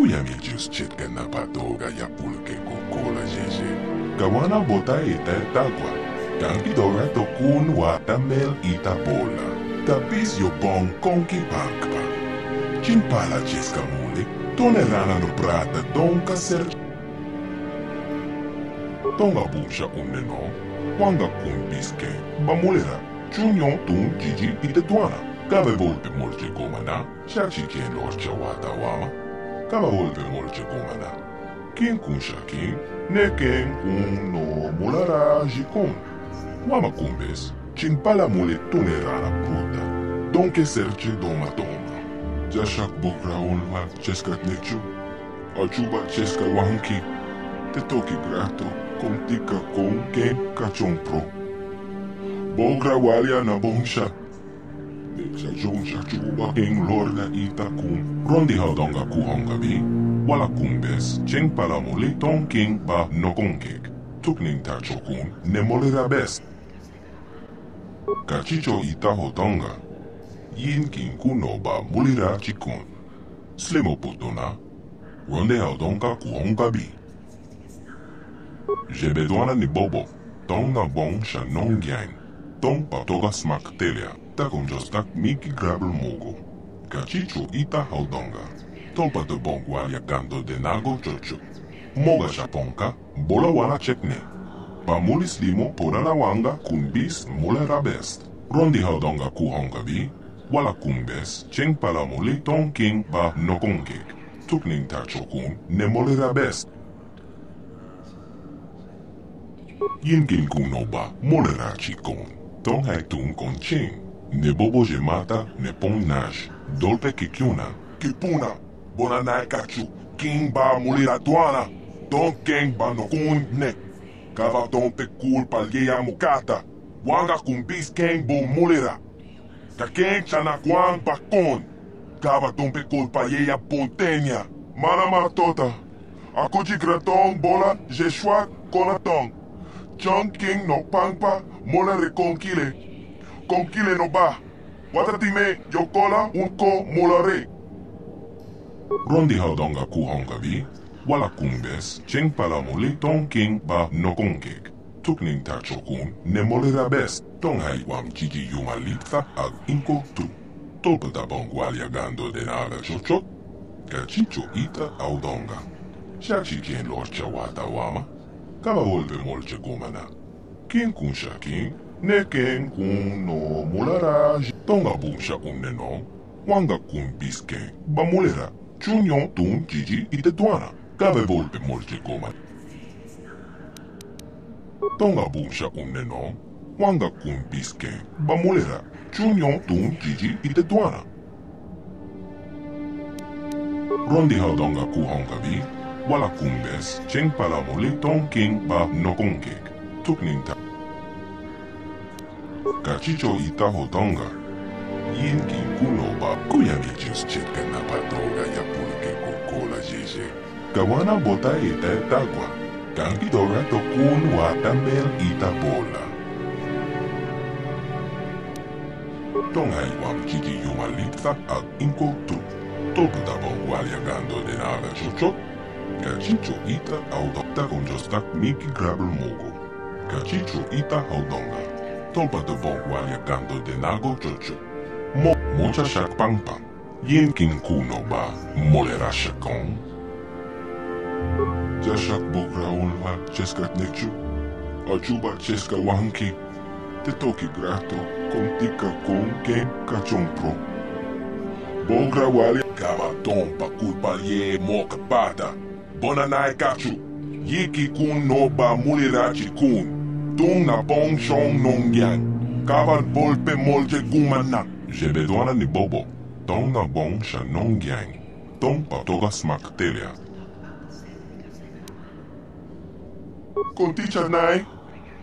Guia mi just chitka na patoga ya pulke kokola jeje. Kawana bota ita tagwa. Kanki dora to kun watamel ita bola. Tapis yo bong konki pakpa. Chimpala cheska mule. Tonerana no prata donka ser. Tonga busha uneno. Wanga kun biske. Bamulera. Chunyon tun jiji ite tuana. Kabe volpe molche gomana. Shachi kien lorcha wata wama. Kama volpe molche gomana. Kien kun shakin. Neken kun no mulara jikon. Wama kumbes. Chimpala mule tunerana pruta. Donke serche doma doma. Jashak bukra unwa cheskat nechu. Achuba cheska wanki. Te toki grato. Kontika kon ken kachon pro. Bogra walia na bongsha. Sa jonsha chuba king lorda ita kun. Rondi haudonga kuhonga bi. Wala kumbes. Cheng palamuli ton king ba nokonkek. Tukning tacho kun nemolera best. Kachicho ita hotonga. Yin king kuno ba mulira chikun. Slemo putona. Ronde haudonga kuhonga bi. Jebedwana ni bobo. Tonga bong sha nongyang. Tong patoga smak telia. Takon jostak miki grabel mogo. Kachicho ita haudonga. Tolpa de bongwalia gando de nago chocho. Moga shaponka, bola wana chekne. Pamulis limo porala wanga kun bis mulera best. Rondi haudonga kuhonga bi. Wala kumbes, cheng palamuli ton king ba nokonkek. Tukning tacho kun ne molera best. Yin kin kuno ba molera chikon. Tong hai tun kon ching. Ne bobo je mata ne pon naj. Dolpe kikyuna. Kipuna. Bona nai kachu. King ba mulira tuana. Don king ba no kun ne. Kava don pe kul palgeya mukata. Wanga kun bis king bo mulira. Ka king chana kwang bakon. Kava don pe kul palgeya pontenya. Malama tota. Akuchi graton bola je chwa konatong. John King no pangpa mola reconkile. Konkile no ba. Watatime yokola unko molare. Rondi haudonga kuhonga bi. Wala kumbes. Cheng palamuli ton king ba nokonkek. Tukning tacho kun ne molera best. Tong hai wam jiji yumalitha ag inko tu. Tolpa da bongwalia gando de naga chochot. Kachicho ita haudonga. Shachi kien lorcha wata wama. Kama volpe molche gomana. Kien kun shakin. Neken kun no mulara. Tonga bunsha uneno. Wanga kun bisken. Ba mulera. Chunyon tun jiji ite tuana. Kave volpe molche gomana. Tonga bunsha uneno. Wanga kun bisken. Ba mulera. Chunyon tun jiji ite tuana. Rondi haudonga kuhonga bi. Wala kumbes, cheng palamuli ton king ba nokonkek. Tukning ta. Kachicho ita hotonga. Yin king kuno ba. Kuya mi just chitka na patoga ya pulke kokola jeje. Kawana bota ita etagwa. Kanki dora to kun watamel ita bola. Tonghai wam jiji yumalitha ag inko tu. Tolputa bongwalia gando de naga chochot. Kachicho ita audokta con jostak miki grabel mogo. Kachicho ita haudonga. Tolpa de bongwalia gando de nago chocho. Mocha shak pang pang. Yin kin kuno ba molera shakon. Jashak bukra unwa cheskat nechu. Achuba cheska wanki. Te toki grato kontika kon ken kachon pro. Bogra walia kava tompa kulpalye moka pata. Bona nai kachu. Yiki kun no ba mulirachi kun. Tung na pong shong nong yang. Kaval volpe molje gumana. Jebedwana ni bobo. Tong na bong sha nong yang. Tong patoga smak telia. Konticha nai.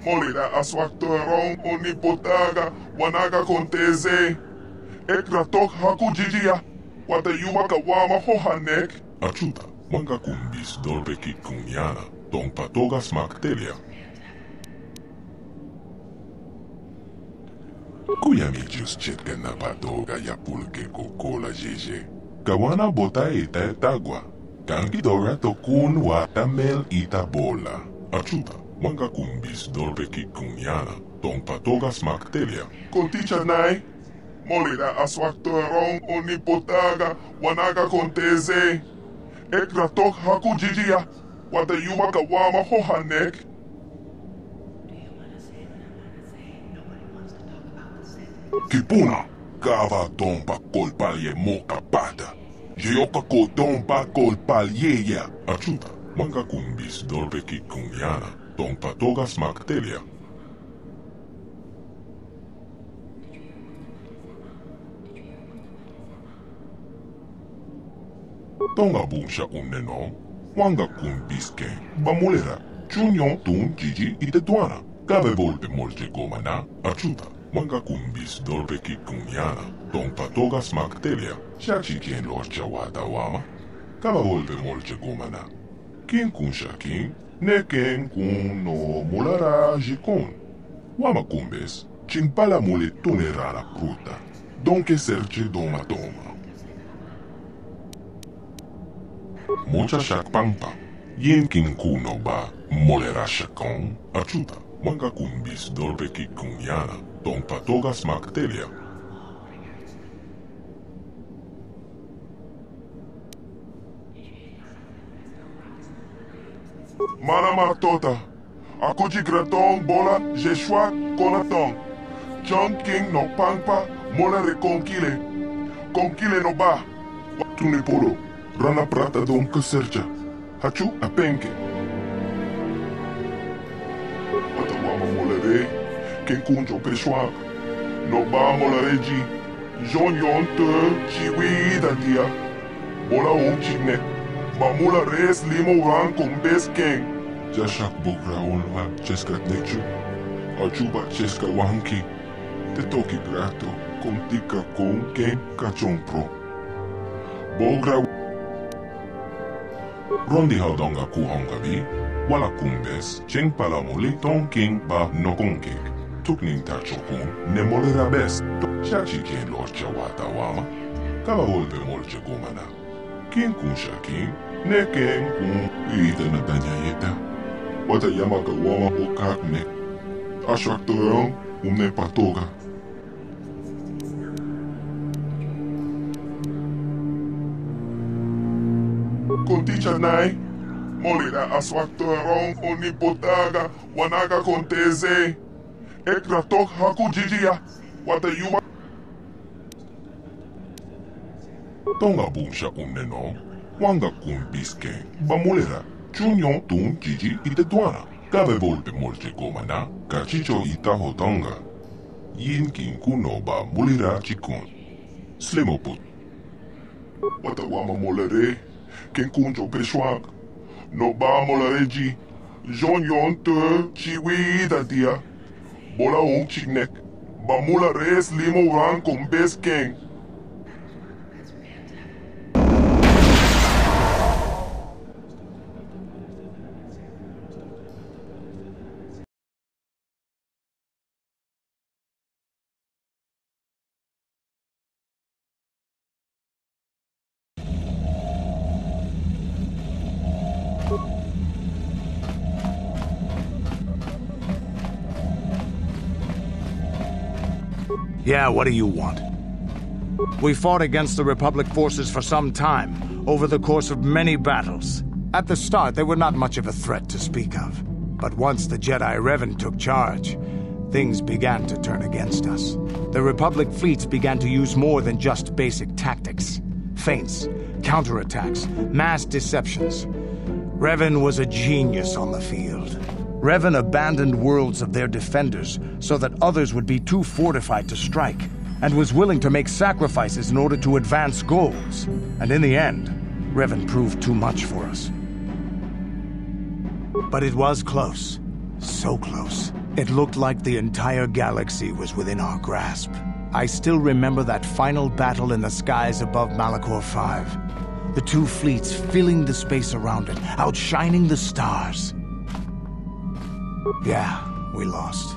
Molira aswaktorong onipotaga. Wanaga konteze. Ekratok haku jijia. Wata yuma kawama hohanek. Achuta. Wanga kumbis dolpe ki kunyana, tong patoga smak telia. Kuya mi just chitka na patoga ya pulke kokola jeje. Kawana bota ita etagwa. Kankidora tokun watamel itabola. Achuta, wanga kumbis dolpe kikunyana, tong patogas maktelia. Konticha nai, molida aswaktorong onipotaga, wanaga konteze. Ekratok haku jijia, wata yuma kawama hohanek. Kipuna, kava tompa kolpalye moka pata. Jeoka ko tompa kolpalye ya. Achuta, wanga kumbis dolpe kikunyana, tong patogas maktelia. Tonga bunsha uneno, wanga kumbiske, bamulera, chunyon tun jiji itetuana. Kabe volpe molche gomana, achuta, wanga kumbis dolpe kikunyana, tong patogas maktelia, shachi kien lorcha wata wama. Kaba volpe molche gomana. Kien kun shakin, ne ken kun no mulara jikon. Wama kumbes, chimpala mule tunerara pruta, donke serche doma doma. Mocha shak pampa, yen kin kuno ba, molera shakon, achuta, wanga kumbis dolpe kikunyana, tong patogas maktelia. Mana matota, akuji graton bola, jeshwa konaton. John King no pampa, molere konkile no ba. Tunipolo. Rana prata dom keserja. Hachu apenke. Watawama molere. Ken kunjo peshwak. No ba molereji. Jon yon te chiwi datia. Bola on chignek. Mamula res limo ran con bes ken. Jashak bogra onwa cheskrat nechu. Achuba cheska wanki. Te toki grato. Kontika kon ken kachon pro. Bogra Rondi haudonga kuhonga bi, wala kumbes, cheng palamuli ton king ba nokonkik. Tukning tachokun, ne molera bes, chachi kien lorcha wata wama. Kaba volpe molche gomana. Kien kun shakin, ne ken kun ita na danyayeta. Wata yamaka wama okakne. Ashwaktoyon, umne patoga. Konticha nai, molida aswaktorong onipotaga, wanaga konteze. Ekratok haku jijia, wata yuma. Tonga bunsha uneno, wanga kumbiske, bamulera, chunyon tun jiji itetuana. Kabe volpe molche gomana, kachicho itaho tonga. Yin kin kuno ba mulira chikon. Slimoput. Wata wama molere. Ken kunjo peshwak. No ba molareji. Jon yon te chiwi datia. Bola on chignek. Ba mula res limo ran con bes ken. Yeah, what do you want? We fought against the Republic forces for some time, over the course of many battles. At the start, they were not much of a threat to speak of. But once the Jedi Revan took charge, things began to turn against us. The Republic fleets began to use more than just basic tactics. Feints, counterattacks, mass deceptions. Revan was a genius on the field. Revan abandoned worlds of their defenders so that others would be too fortified to strike, and was willing to make sacrifices in order to advance goals. And in the end, Revan proved too much for us. But it was close. So close. It looked like the entire galaxy was within our grasp. I still remember that final battle in the skies above Malachor 5. The two fleets filling the space around it, outshining the stars. Yeah, we lost.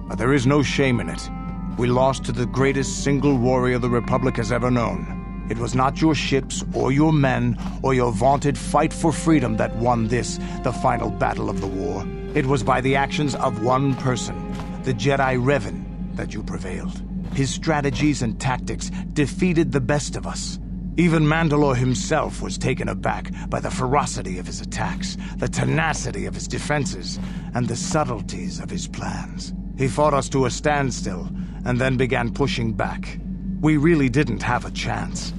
But there is no shame in it. We lost to the greatest single warrior the Republic has ever known. It was not your ships or your men or your vaunted fight for freedom that won this, the final battle of the war. It was by the actions of one person, the Jedi Revan, that you prevailed. His strategies and tactics defeated the best of us. Even Mandalore himself was taken aback by the ferocity of his attacks, the tenacity of his defenses, and the subtleties of his plans. He fought us to a standstill, and then began pushing back. We really didn't have a chance.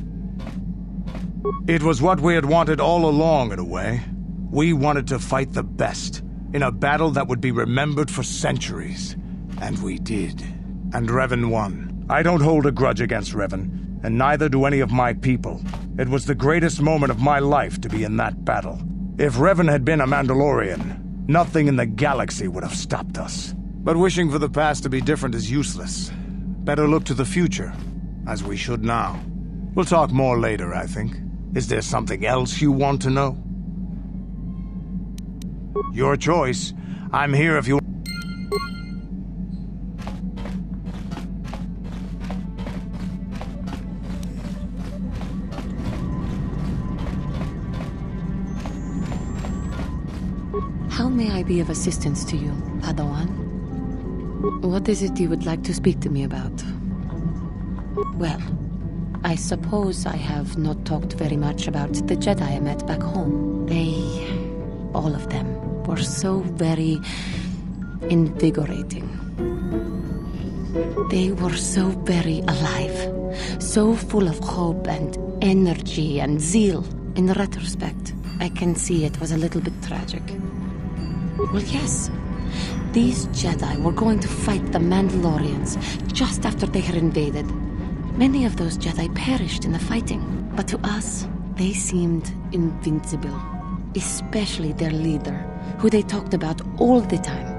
It was what we had wanted all along, in a way. We wanted to fight the best, in a battle that would be remembered for centuries. And we did. And Revan won. I don't hold a grudge against Revan, and neither do any of my people. It was the greatest moment of my life to be in that battle. If Revan had been a Mandalorian, nothing in the galaxy would have stopped us. But wishing for the past to be different is useless. Better look to the future, as we should now. We'll talk more later, I think. Is there something else you want to know? Your choice. I'm here if you... How may I be of assistance to you, Padawan? What is it you would like to speak to me about? Well, I suppose I have not talked very much about the Jedi I met back home. All of them, were so very invigorating. They were so very alive, so full of hope and energy and zeal. In retrospect, I can see it was a little bit tragic. Well, yes. These Jedi were going to fight the Mandalorians just after they had invaded. Many of those Jedi perished in the fighting, but to us, they seemed invincible. Especially their leader, who they talked about all the time.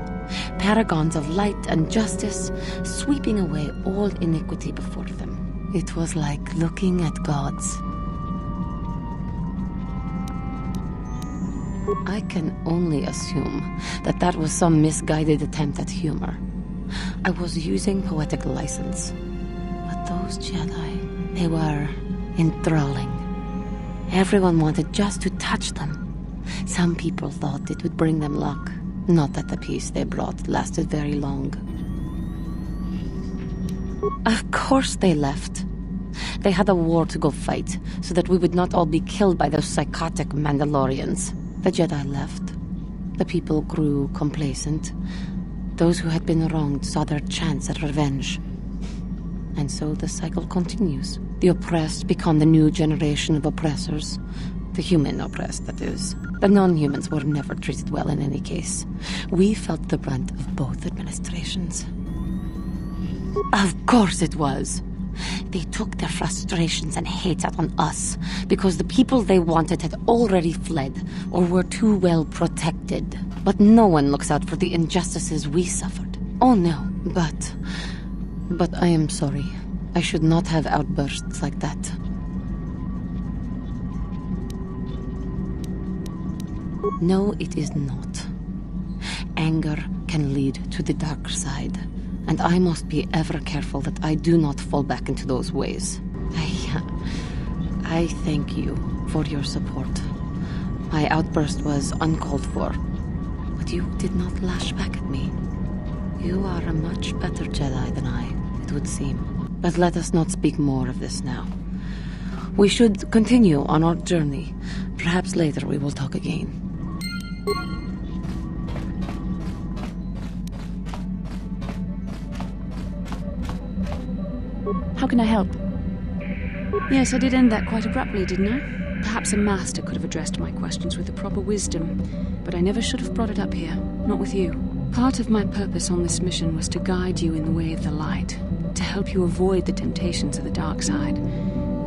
Paragons of light and justice, sweeping away all iniquity before them. It was like looking at gods. I can only assume that that was some misguided attempt at humor. I was using poetic license. But those Jedi, they were enthralling. Everyone wanted just to touch them. Some people thought it would bring them luck. Not that the peace they brought lasted very long. Of course they left. They had a war to go fight, so that we would not all be killed by those psychotic Mandalorians. The Jedi left. The people grew complacent. Those who had been wronged saw their chance at revenge. And so the cycle continues. The oppressed become the new generation of oppressors. The human oppressed, that is. The non-humans were never treated well in any case. We felt the brunt of both administrations. Of course it was. They took their frustrations and hate out on us because the people they wanted had already fled or were too well protected. But no one looks out for the injustices we suffered. Oh no, but I am sorry. I should not have outbursts like that. No, it is not. Anger can lead to the dark side. And I must be ever careful that I do not fall back into those ways. I thank you for your support. My outburst was uncalled for, but you did not lash back at me. You are a much better Jedi than I, it would seem. But let us not speak more of this now. We should continue on our journey. Perhaps later we will talk again. How can I help? Yes, I did end that quite abruptly, didn't I? Perhaps a master could have addressed my questions with the proper wisdom, but I never should have brought it up here, not with you. Part of my purpose on this mission was to guide you in the way of the light, to help you avoid the temptations of the dark side.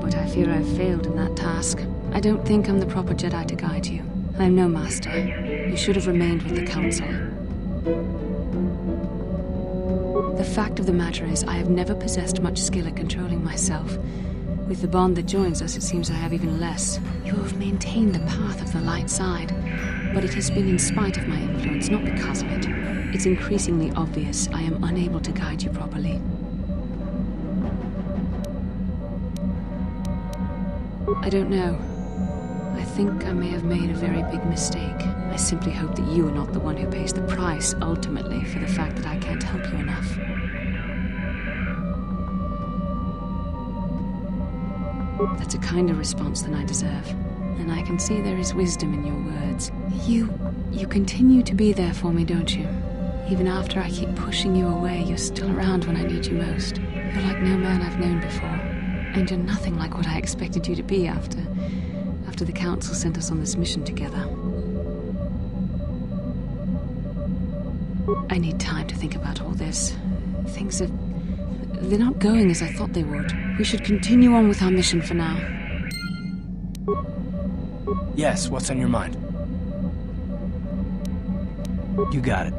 But I fear I've failed in that task. I don't think I'm the proper Jedi to guide you. I'm no master. You should have remained with the Council. The fact of the matter is, I have never possessed much skill at controlling myself. With the bond that joins us, it seems I have even less. You have maintained the path of the light side, but it has been in spite of my influence, not because of it. It's increasingly obvious I am unable to guide you properly. I don't know. I think I may have made a very big mistake. I simply hope that you are not the one who pays the price, ultimately, for the fact that I can't help you enough. That's a kinder response than I deserve. And I can see there is wisdom in your words. You continue to be there for me, don't you? Even after I keep pushing you away, you're still around when I need you most. You're like no man I've known before. And you're nothing like what I expected you to be after the Council sent us on this mission together. I need time to think about all this. They're not going as I thought they would. We should continue on with our mission for now. Yes, what's on your mind? You got it.